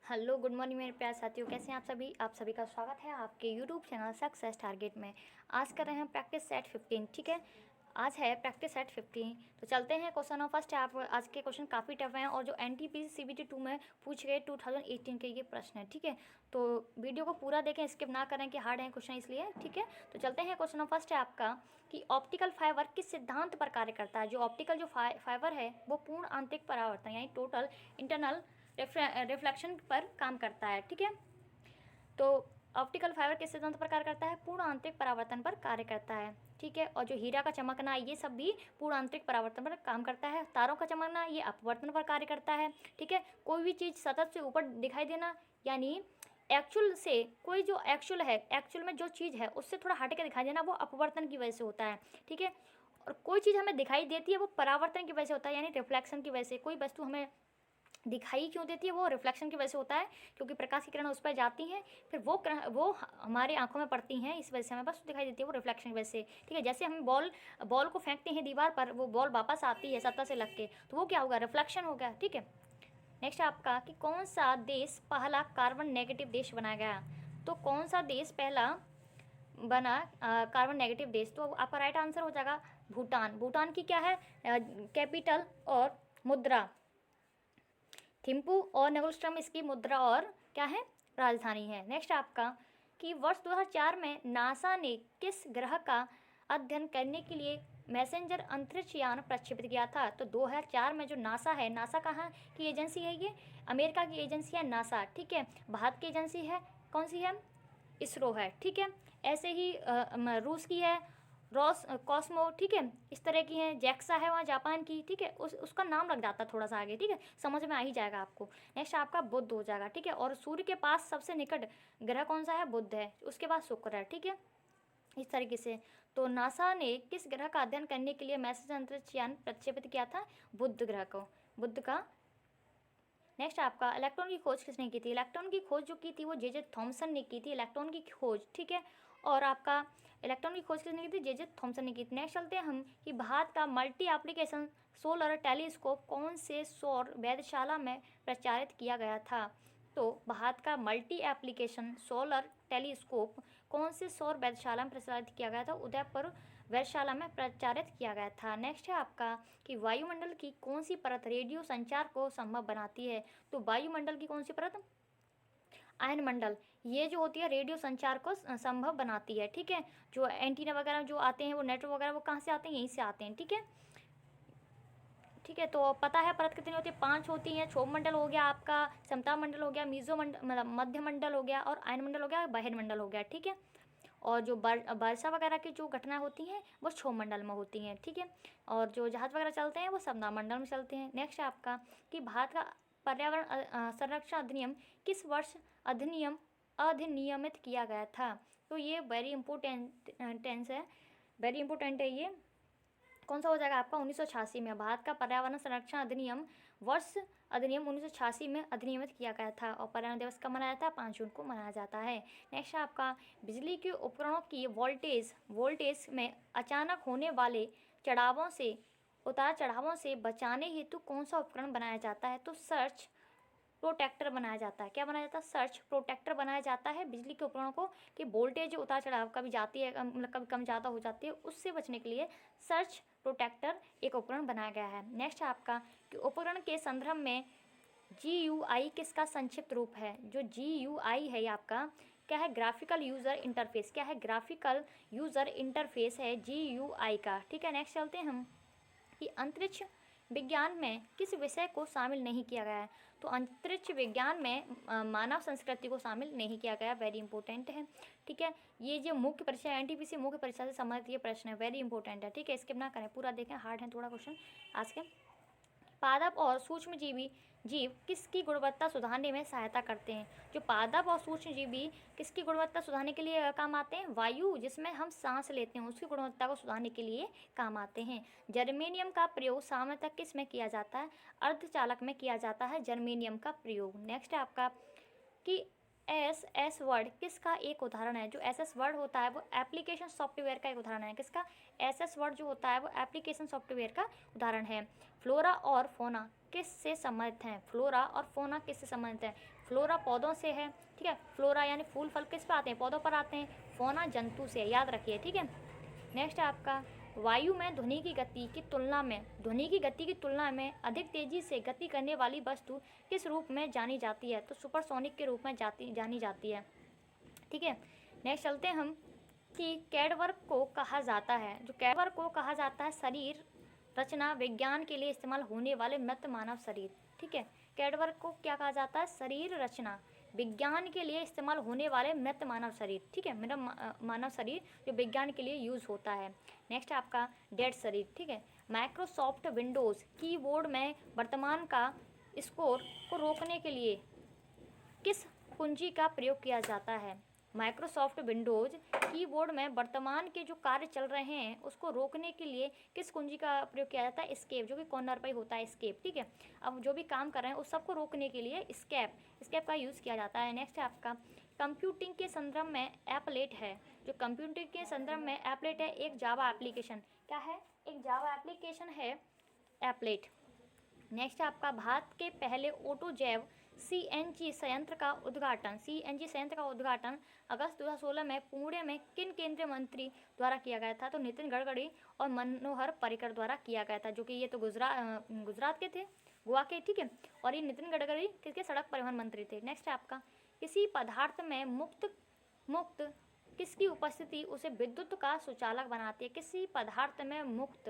Hello good morning मेरे प्यारे साथियों, कैसे हैं आप सभी का स्वागत है आपके यूट्यूब चैनल सक्सेस टारगेट में। आज कर रहे हैं प्रैक्टिस सेट 15। ठीक है, आज है प्रैक्टिस सेट 15। तो चलते हैं क्वेश्चन फर्स्ट है। आप आज के क्वेश्चन काफ़ी टफ हैं और जो NTPC CBT 2 में पूछ गए 2018 के ये प्रश्न है। ठीक है, तो वीडियो को पूरा देखें, स्किप ना करें कि हार्ड है क्वेश्चन इसलिए। ठीक है, तो चलते हैं क्वेश्चन फर्स्ट है आपका कि ऑप्टिकल फाइबर किस सिद्धांत पर कार्य करता है। जो ऑप्टिकल जो फाइबर है वो पूर्ण आंतरिक परावर्तन यानी टोटल इंटरनल रिफ्लेक्शन पर काम करता है। ठीक है, तो ऑप्टिकल फाइबर किस सिद्धांत पर कार्य करता है? पूर्ण आंतरिक परावर्तन पर कार्य करता है। ठीक है, और जो हीरा का चमकना ये सब भी पूर्ण आंतरिक परावर्तन पर काम करता है। तारों का चमकना ये अपवर्तन पर कार्य करता है। ठीक है, कोई भी चीज़ सतत से ऊपर दिखाई देना यानी एक्चुअल से कोई जो एक्चुअल है, एक्चुअल में जो चीज़ है उससे थोड़ा हट के दिखाई देना वो अपवर्तन की वजह से होता है। ठीक है, और कोई चीज़ हमें दिखाई देती है वो परावर्तन की वजह से होता है यानी रिफ्लेक्शन की वजह से। कोई वस्तु हमें दिखाई क्यों देती है? वो रिफ्लेक्शन की वजह से होता है, क्योंकि प्रकाश की किरण उस पर जाती हैं, फिर वो हमारे आंखों में पड़ती हैं, इस वजह से हमें बस दिखाई देती है वो रिफ्लेक्शन की वजह से। ठीक है, जैसे हम बॉल को फेंकते हैं दीवार पर, वो बॉल वापस आती है सतह से लग के, तो वो क्या होगा? रिफ्लेक्शन हो गया। ठीक है, नेक्स्ट आपका कि कौन सा देश पहला कार्बन नेगेटिव देश बनाया गया? तो कौन सा देश पहला बना कार्बन नेगेटिव देश? तो आपका राइट आंसर हो जाएगा भूटान। भूटान की क्या है कैपिटल और मुद्रा? थिम्पू और नेगोस्ट्रम इसकी मुद्रा और क्या है? राजधानी है। नेक्स्ट आपका कि वर्ष 2004 में नासा ने किस ग्रह का अध्ययन करने के लिए मैसेंजर अंतरिक्ष यान प्रक्षेपित किया था? तो 2004 में जो नासा है, नासा कहाँ की एजेंसी है? ये अमेरिका की एजेंसी है नासा। ठीक है, भारत की एजेंसी है कौन सी है? इसरो है। ठीक है, ऐसे ही रूस की है रॉस कॉस्मो। ठीक है, इस तरह की हैं। जैक्सा है वहाँ जापान की। ठीक है, उसका नाम लग जाता है थोड़ा सा आगे। ठीक है, समझ में आ ही जाएगा आपको। नेक्स्ट आपका बुध हो जाएगा। ठीक है, और सूर्य के पास सबसे निकट ग्रह कौन सा है? बुध है, उसके बाद शुक्र है। ठीक है, इस तरीके से। तो नासा ने किस ग्रह का अध्ययन करने के लिए मैसेज अंतरिक्ष यान प्रक्षेपित किया था? बुध ग्रह को, बुध का। नेक्स्ट आपका इलेक्ट्रॉन की खोज किसने की थी? इलेक्ट्रॉन की खोज जो की थी वो जे थॉमसन ने की थी, इलेक्ट्रॉन की खोज। ठीक है, और आपका इलेक्ट्रॉन की खोज किसने की थी? जे थॉमसन ने की थी। नेक्स्ट चलते हैं हम कि भारत का मल्टी एप्लीकेशन सोलर टेलीस्कोप कौन से सौर वेधशाला में प्रचारित किया गया था? तो भारत का मल्टी एप्लीकेशन सोलर टेलीस्कोप कौन से सौर वेधशाला में प्रचारित किया गया था? उदयपुर वेधशाला में प्रचारित किया गया था। नेक्स्ट है आपका कि वायुमंडल की कौन सी परत रेडियो संचार को संभव बनाती है? तो वायुमंडल की कौन सी परत? आयनमंडल, ये जो होती है रेडियो संचार को संभव बनाती है। ठीक है, जो एंटीना वगैरह जो आते हैं वो नेटवर्क वगैरह वो कहाँ से आते हैं? यहीं से आते हैं। ठीक है, ठीक है, तो पता है परत कितनी होती है? 5 होती हैं। क्षोभ मंडल हो गया आपका, समता मंडल हो गया, मीजो मंडल मतलब मध्य मंडल हो गया, और आयन मंडल हो गया, बहिर्मंडल हो गया। ठीक है, और जो वर्षा वगैरह की जो घटनाएं होती हैं वो क्षोभ मंडल में होती हैं। ठीक है, और जो जहाज वगैरह चलते हैं वो समता मंडल में चलते हैं। नेक्स्ट आपका कि भारत का पर्यावरण संरक्षण अधिनियम किस वर्ष अधिनियमित किया गया था? तो ये वेरी इंपॉर्टेंट है, वेरी इंपॉर्टेंट है ये। कौन सा हो जाएगा आपका? 1986 में भारत का पर्यावरण संरक्षण अधिनियम 1986 में अधिनियमित किया गया था। और पर्यावरण दिवस कब मनाया जाता है? 5 जून को मनाया जाता है। नेक्स्ट आपका बिजली के उपकरणों की वोल्टेज में अचानक होने वाले उतार चढ़ावों से बचाने हेतु कौन सा उपकरण बनाया जाता है? तो सर्च प्रोटेक्टर बनाया जाता है। क्या बनाया जाता है? सर्च प्रोटेक्टर बनाया जाता है बिजली के उपकरणों को कि वोल्टेज उतार चढ़ाव कभी जाती है मतलब कभी कम ज़्यादा हो जाती है, उससे बचने के लिए सर्च प्रोटेक्टर एक उपकरण बनाया गया है। नेक्स्ट आपका कि उपकरण के संदर्भ में GUI किसका संक्षिप्त रूप है? जो GUI है ये आपका क्या है? Graphical user interface. क्या है? ग्राफिकल यूज़र इंटरफेस है GUI का। ठीक है, नेक्स्ट चलते हैं हम कि अंतरिक्ष विज्ञान में किस विषय को शामिल नहीं किया गया है? तो अंतरिक्ष विज्ञान में मानव संस्कृति को शामिल नहीं किया गया। वेरी इंपॉर्टेंट है। ठीक है, ये जो मुख्य परीक्षा NTPC मुख्य परीक्षा से संबंधित ये प्रश्न है, वेरी इंपॉर्टेंट है। ठीक है, स्किप ना करें, पूरा देखें, हार्ड है थोड़ा क्वेश्चन आज के। पादप और सूक्ष्म जीव किसकी गुणवत्ता सुधारने में सहायता करते हैं? जो पादप और सूक्ष्म जीवी किसकी गुणवत्ता सुधारने के लिए काम आते हैं? वायु जिसमें हम सांस लेते हैं उसकी गुणवत्ता को सुधारने के लिए काम आते हैं। जर्मेनियम का प्रयोग सामान्यतः किस में किया जाता है? अर्धचालक में किया जाता है जर्मेनियम का प्रयोग। नेक्स्ट है आपका कि SS वर्ड किसका एक उदाहरण है? जो SS वर्ड होता है वो एप्लीकेशन सॉफ्टवेयर का एक उदाहरण है। किसका? SS वर्ड जो होता है वो एप्लीकेशन सॉफ्टवेयर का उदाहरण है। फ्लोरा और फोना किससे संबंधित हैं? फ्लोरा और फोना किससे संबंधित है? फ्लोरा पौधों से है, ठीक है। फ्लोरा यानी फूल फल किस पर आते हैं? पौधों पर आते हैं। फोना जंतु से, याद रखिए, ठीक है। नेक्स्ट है आपका, वायु में ध्वनि की गति की तुलना में, ध्वनि की गति की तुलना में अधिक तेजी से गति करने वाली वस्तु किस रूप में जानी जाती है? तो सुपरसोनिक के रूप में जानी जाती है, ठीक है। नेक्स्ट चलते हैं हम कि कैडवर्क को कहा जाता है, जो कैडवर्क को कहा जाता है शरीर रचना विज्ञान के लिए इस्तेमाल होने वाले मृत मानव शरीर, ठीक है। कैडवर्क को क्या कहा जाता है? शरीर रचना विज्ञान के लिए इस्तेमाल होने वाले मृत मानव शरीर, ठीक है। मृत मानव शरीर जो विज्ञान के लिए यूज़ होता है। नेक्स्ट आपका डेड शरीर, ठीक है। माइक्रोसॉफ्ट विंडोज़ कीबोर्ड में वर्तमान का स्कोर को रोकने के लिए किस कुंजी का प्रयोग किया जाता है? माइक्रोसॉफ्ट विंडोज़ कीबोर्ड में वर्तमान के जो कार्य चल रहे हैं उसको रोकने के लिए किस कुंजी का प्रयोग किया जाता है? एस्केप, जो कि कॉर्नर पर होता है एस्केप, ठीक है। अब जो भी काम कर रहे हैं उस सबको रोकने के लिए एस्केप का यूज़ किया जाता है। नेक्स्ट है आपका, कंप्यूटिंग के संदर्भ में एप्लेट है, जो कंप्यूटिंग के संदर्भ में एप्लेट है एक जावा एप्लीकेशन, क्या है? एक जावा एप्लीकेशन है एप्लेट। नेक्स्ट आपका, भारत के पहले ऑटो जैव सीएनजी संयंत्र का उद्घाटन अगस्त 2016 में पुणे में किन केंद्रीय मंत्री द्वारा किया गया था? तो नितिन गडकरी और मनोहर पर्रिकर द्वारा किया गया था, जो कि ये तो गुजरात के थे, गोवा के, ठीक है। और ये नितिन गडकरी किसके? सड़क परिवहन मंत्री थे। नेक्स्ट है आपका, किसी पदार्थ में मुक्त किसकी उपस्थिति उसे विद्युत का सुचालक बनाती है? किसी पदार्थ में मुक्त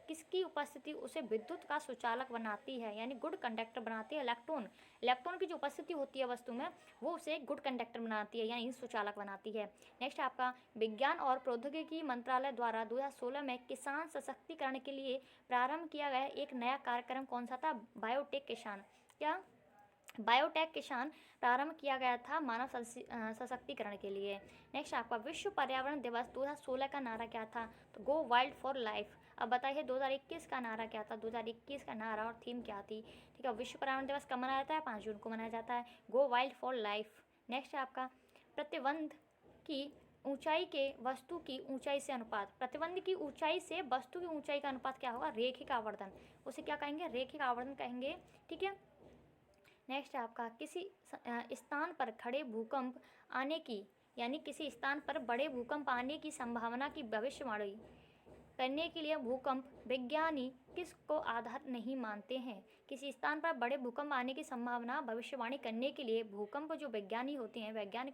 किसकी उपस्थिति उसे विद्युत का सुचालक बनाती है, यानी गुड कंडक्टर बनाती है? इलेक्ट्रॉन की जो उपस्थिति होती है वस्तु में वो उसे गुड कंडक्टर बनाती है, यानी सुचालक बनाती है। नेक्स्ट आपका, विज्ञान और प्रौद्योगिकी मंत्रालय द्वारा 2016 में किसान सशक्तिकरण के लिए प्रारंभ किया गया एक नया कार्यक्रम कौन सा था? बायोटेक किसान, क्या? बायोटेक किसान प्रारंभ किया गया था मानव सशक्तिकरण के लिए। नेक्स्ट आपका, विश्व पर्यावरण दिवस 2016 का नारा क्या था? तो गो वाइल्ड फॉर लाइफ। अब बताइए 2021 का नारा क्या था? 2021 का नारा और थीम क्या थी? ठीक है, विश्व पर्यावरण दिवस कब मनाया जाता है? 5 जून को मनाया जाता है, गो वाइल्ड फॉर लाइफ। नेक्स्ट है आपका, प्रतिबंध की ऊंचाई के वस्तु की ऊंचाई से अनुपात, प्रतिबंध की ऊंचाई से वस्तु की ऊंचाई का अनुपात क्या होगा? रेखिक आवर्धन, उसे क्या कहेंगे? रेखिक आवर्धन कहेंगे, ठीक है। नेक्स्ट है आपका, किसी स्थान पर खड़े भूकंप आने की, यानी किसी स्थान पर बड़े भूकंप आने की संभावना की भविष्यवाणी करने के लिए भूकंप विज्ञानी किसको आधार नहीं मानते हैं? किसी स्थान पर बड़े भूकंप आने की संभावना भविष्यवाणी करने के लिए भूकंप जो वैज्ञानिक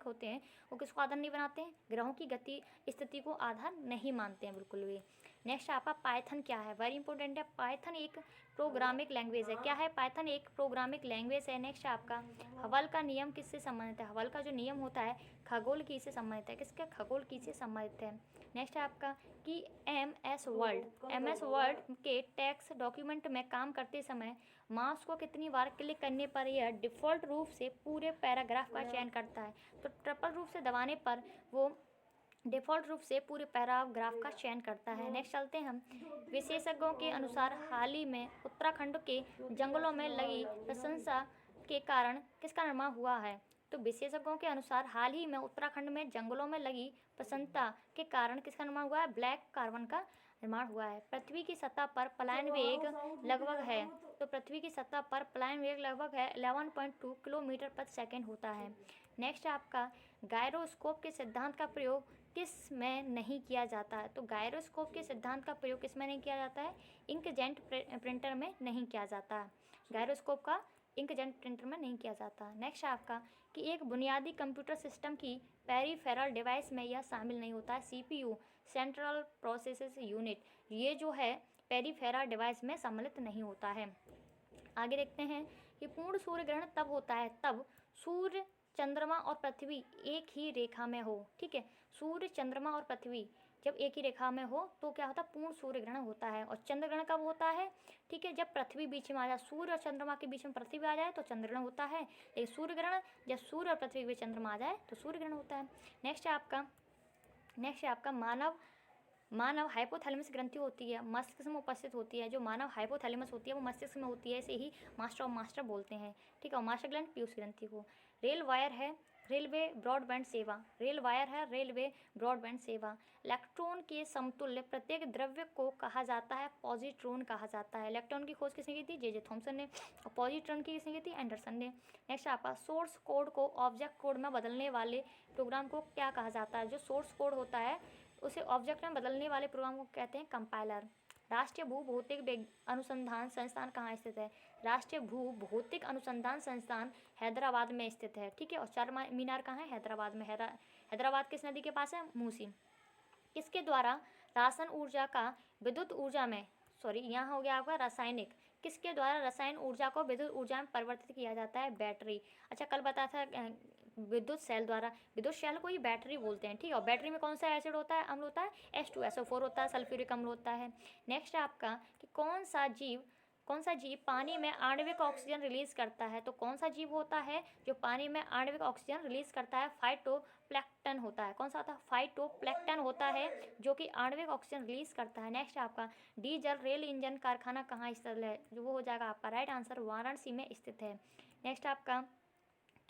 होते हैं वो किसको आधार नहीं बनाते हैं? ग्रहों की गति स्थिति को आधार नहीं मानते हैं बिल्कुल भी। नेक्स्ट आपका, पाइथन क्या है? वेरी इंपॉर्टेंट है, पाइथन एक प्रोग्रामिंग लैंग्वेज है। क्या है? पाइथन एक प्रोग्रामिंग लैंग्वेज है। नेक्स्ट आपका, हबल का नियम किससे संबंधित है? हबल का जो नियम होता है खगोल की से संबंधित है। किसके? खगोल की से संबंधित है। नेक्स्ट है आपका कि एमएस वर्ड के टेक्स्ट डॉक्यूमेंट में काम करते समय माउस को कितनी बार क्लिक करने पर यह डिफ़ॉल्ट रूप से पूरे पैराग्राफ का चयन करता है? तो ट्रिपल रूप से दबाने पर वो डिफ़ॉल्ट रूप से पूरे पैराग्राफ का चयन करता है। नेक्स्ट चलते हैं हम, विशेषज्ञों के अनुसार हाल ही में उत्तराखंड के जंगलों में लगी प्रशंसा के कारण किसका निर्माण हुआ है? तो विशेषज्ञों के अनुसार हाल ही में उत्तराखंड में जंगलों में लगी प्रसन्नता के कारण किसका निर्माण हुआ है? ब्लैक कार्बन का निर्माण हुआ है। पृथ्वी की सतह पर पलायन वेग लगभग है, तो पृथ्वी की सतह पर पलायन वेग लगभग है 11.2 किलोमीटर प्रति सेकेंड होता है। नेक्स्ट आपका, गायरोस्कोप के सिद्धांत का प्रयोग किस में नहीं किया जाता है? तो गायरोस्कोप के सिद्धांत का प्रयोग किस में नहीं किया जाता है? इंकजेट प्रिंटर में नहीं किया जाता है। गायरोस्कोप का इंकजेट प्रिंटर में नहीं किया जाता। नेक्स्ट आपका कि एक बुनियादी कंप्यूटर सिस्टम की पेरिफेरल डिवाइस में यह शामिल नहीं होता है, सीपीयू, सेंट्रल प्रोसेसिंग यूनिट, ये जो है पेरिफेरल डिवाइस में सम्मिलित नहीं होता है। आगे देखते हैं कि पूर्ण सूर्य ग्रहण तब होता है तब सूर्य, चंद्रमा और पृथ्वी एक ही रेखा में हो, ठीक है। सूर्य, चंद्रमा और पृथ्वी जब एक ही रेखा में हो तो क्या होता है? पूर्ण सूर्य ग्रहण होता है। और चंद्र ग्रहण कब होता है? ठीक है, जब पृथ्वी बीच में आ जाए, सूर्य और चंद्रमा के बीच में पृथ्वी आ जाए तो चंद्र ग्रहण होता है। लेकिन सूर्य ग्रहण जब सूर्य और पृथ्वी के चंद्रमा आ जाए तो सूर्य ग्रहण होता है। नेक्स्ट है आपका मानव हाइपोथैलेमस ग्रंथि होती है, मस्तिष्क में उपस्थित होती है। जो मानव हाइपोथैलेमस होती है वो मस्तिष्क में होती है, इसे ही मास्टर बोलते हैं, ठीक है। और मास्टर ग्लैंड पीयूष ग्रंथि को। रेल वायर है रेलवे ब्रॉडबैंड सेवा, रेल वायर है, रेलवे ब्रॉडबैंड सेवा। इलेक्ट्रॉन के समतुल्य प्रत्येक द्रव्य को कहा जाता है पॉजिट्रॉन कहा जाता है। इलेक्ट्रॉन की खोज किसने की थी? जे थॉमसन ने। और पॉजिट्रॉन की किसने की थी? एंडरसन ने। नेक्स्ट आपका सोर्स कोड को ऑब्जेक्ट कोड में बदलने वाले प्रोग्राम को क्या कहा जाता है? जो सोर्स कोड होता है उसे ऑब्जेक्ट में बदलने वाले प्रोग्राम को कहते हैं कंपाइलर। राष्ट्रीय भू भौतिक अनुसंधान संस्थान कहाँ स्थित है? राष्ट्रीय भू भौतिक अनुसंधान संस्थान हैदराबाद में स्थित है, ठीक है। और चार मीनार कहाँ है? हैदराबाद में। हैदराबाद किस नदी के पास है? मूसी। किसके द्वारा रासायन ऊर्जा का विद्युत ऊर्जा में, सॉरी यहाँ हो गया आपका रासायनिक, किसके द्वारा रसायन ऊर्जा को विद्युत ऊर्जा में परिवर्तित किया जाता है? बैटरी। अच्छा कल बताया था विद्युत सेल द्वारा, विद्युत सेल को ही बैटरी बोलते हैं, ठीक है। और बैटरी में कौन सा एसिड होता है? अम्ल होता है, H2SO4 होता है, सल्फ्यूरिक अम्ल होता है। नेक्स्ट आपका कि कौन सा जीव पानी में आणविक ऑक्सीजन रिलीज करता है? तो कौन सा जीव होता है जो पानी में आणविक ऑक्सीजन रिलीज करता है? फाइटोप्लैंक्टन होता है। कौन सा होता है? फाइटोप्लैंक्टन होता है जो कि आणविक ऑक्सीजन रिलीज करता है। नेक्स्ट आपका डीजल रेल इंजन कारखाना कहाँ स्थित है? जो वो हो जाएगा आपका राइट आंसर वाराणसी में स्थित है। नेक्स्ट आपका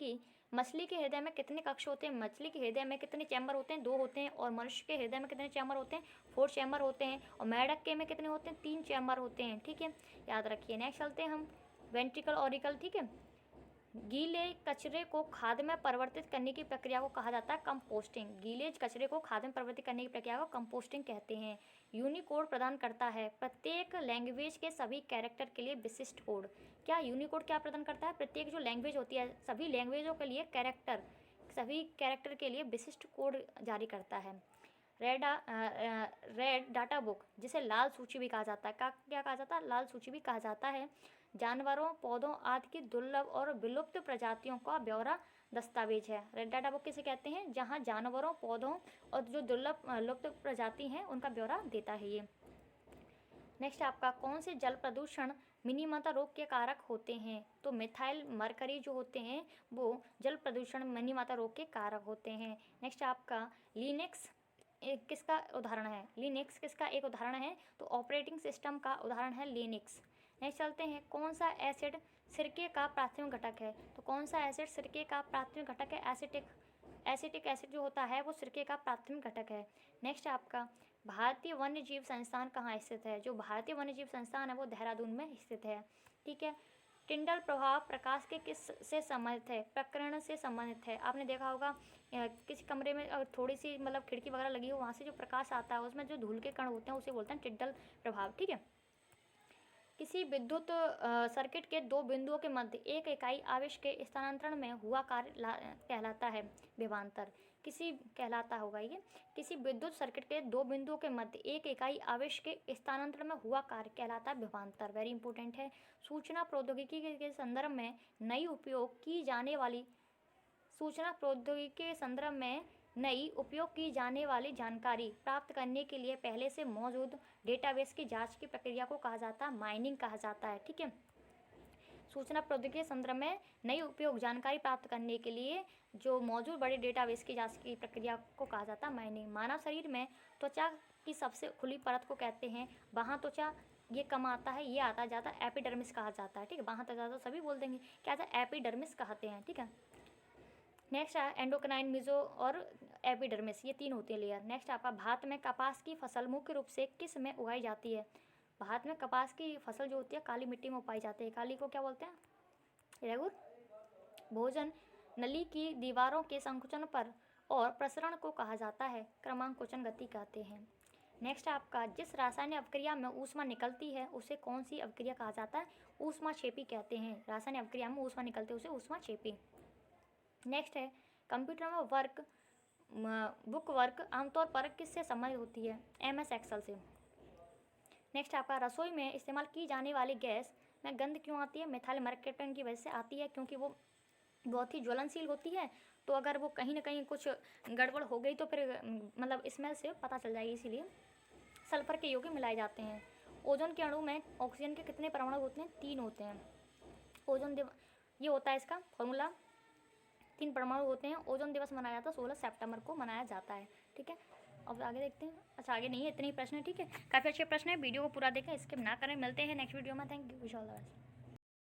कि मछली के हृदय में कितने कक्ष होते हैं? मछली के हृदय में कितने चैम्बर होते हैं? 2 होते हैं। और मनुष्य के हृदय में कितने चैम्बर होते हैं? 4 चैम्बर होते हैं। और मेढक के में कितने होते हैं? 3 चैम्बर होते हैं, ठीक है, याद रखिए। नेक्स्ट चलते हैं हम वेंट्रिकल ऑरिकल, ठीक है। गीले कचरे को खाद में परिवर्तित करने की प्रक्रिया को कहा जाता है कंपोस्टिंग। गीले कचरे को खाद में परिवर्तित करने की प्रक्रिया को कंपोस्टिंग कहते हैं। यूनिकोड प्रदान करता है प्रत्येक लैंग्वेज के सभी कैरेक्टर के लिए विशिष्ट कोड। क्या यूनिकोड क्या प्रदान करता है? प्रत्येक जो लैंग्वेज होती है सभी लैंग्वेजों के लिए सभी कैरेक्टर के लिए विशिष्ट कोड जारी करता है। रेड डाटा बुक जिसे लाल सूची भी कहा जाता है, क्या कहा जाता है? लाल सूची भी कहा जाता है। जानवरों पौधों आदि की दुर्लभ और विलुप्त प्रजातियों का ब्यौरा दस्तावेज है। रेड डाटा बुक किसे कहते हैं? जहां जानवरों पौधों और जो दुर्लभ लुप्त प्रजाति हैं उनका ब्यौरा देता है ये। नेक्स्ट आपका कौन से जल प्रदूषण मिनीमाता रोग के कारक होते हैं? तो मिथाइल मरकरी जो होते हैं वो जल प्रदूषण मिनीमाता रोग के कारक होते हैं। नेक्स्ट आपका लिनक्स किसका उदाहरण है? लिनक्स किसका एक उदाहरण है? तो ऑपरेटिंग सिस्टम का उदाहरण है लिनक्स। नेक्स्ट चलते हैं कौन सा एसिड सिरके का प्राथमिक घटक है? तो कौन सा एसिड सिरके का प्राथमिक घटक है? एसिटिक एसिड जो होता है वो सिरके का प्राथमिक घटक है। नेक्स्ट आपका भारतीय वन्य जीव संस्थान कहाँ स्थित है? जो भारतीय वन्य जीव संस्थान है वो देहरादून में स्थित है, ठीक है। टिंडल प्रभाव प्रकाश के किस से संबंधित है? प्रकरण से संबंधित है। आपने देखा होगा किसी कमरे में थोड़ी सी मतलब खिड़की वगैरह लगी हो, वहाँ से जो प्रकाश आता है उसमें जो धूल के कण होते हैं उसे बोलते हैं टिंडल प्रभाव, ठीक है। किसी विद्युत सर्किट के 2 बिंदुओं के मध्य एक इकाई आवेश के स्थानांतरण में हुआ कार्य कहलाता है विभवांतर। किसी विद्युत सर्किट के 2 बिंदुओं के मध्य एक इकाई आवेश के स्थानांतरण में हुआ कार्य कहलाता है विभवांतर। वेरी इंपॉर्टेंट है। सूचना प्रौद्योगिकी के संदर्भ में नई उपयोग की जाने वाली जानकारी प्राप्त करने के लिए पहले से मौजूद डेटाबेस की जांच की प्रक्रिया को कहा जाता है माइनिंग कहा जाता है, ठीक है। सूचना प्रौद्योगिकी के संदर्भ में नई उपयोग जानकारी प्राप्त करने के लिए जो मौजूद बड़े डेटाबेस की जांच की प्रक्रिया को कहा जाता है माइनिंग। मानव शरीर में त्वचा की सबसे खुली परत को कहते हैं बाह्य त्वचा। ये कम आता है, ये आता जाता है एपिडर्मिस कहा जाता है, ठीक है। बाह्य त्वचा तो सभी बोल देंगे, क्या था? एपिडर्मिस कहते हैं, ठीक है। नेक्स्ट है एंडोक्राइन, मिजो और एपिडर्मिस, ये 3 होते हैं लेयर। नेक्स्ट आपका भारत में कपास की फसल मुख्य रूप से किस में उगाई जाती है? भारत में कपास की फसल जो होती है काली मिट्टी में उगाई जाती है। काली को क्या बोलते हैं? रेगुर। भोजन नली की दीवारों के संकुचन पर और प्रसरण को कहा जाता है क्रमांकुचन गति कहते हैं। नेक्स्ट आपका जिस रासायनिक अभिक्रिया में ऊष्मा निकलती है उसे कौन सी अभिक्रिया कहा जाता है? ऊष्माक्षेपी कहते हैं। रासायनिक अभिक्रिया में ऊष्मा निकलती है उसे ऊष्माक्षेपी। नेक्स्ट है कंप्यूटर में बुक वर्क आमतौर पर किससे संबंधित होती है? MS एक्सेल से। नेक्स्ट आपका रसोई में इस्तेमाल की जाने वाली गैस में गंध क्यों आती है? मिथाइल मरकरी की वजह से आती है, क्योंकि वो बहुत ही ज्वलनशील होती है। तो अगर वो कहीं ना कहीं कुछ गड़बड़ हो गई तो फिर मतलब स्मेल से पता चल जाएगी, इसीलिए सल्फर के यौगिक मिलाए जाते हैं। ओजोन के अणु में ऑक्सीजन के कितने परमाणु होते हैं? 3 होते हैं। ओजोन ये होता है इसका फॉर्मूला, 3 परमाणु होते हैं। ओजोन दिवस मनाया जाता है 16 सितंबर को मनाया जाता है, ठीक है। अब आगे देखते हैं। अच्छा आगे नहीं है, इतने ही प्रश्न है, ठीक है। काफ़ी अच्छे प्रश्न है, वीडियो को पूरा देखें, स्किप ना करें। मिलते हैं नेक्स्ट वीडियो में। Thank you. Wish all the best.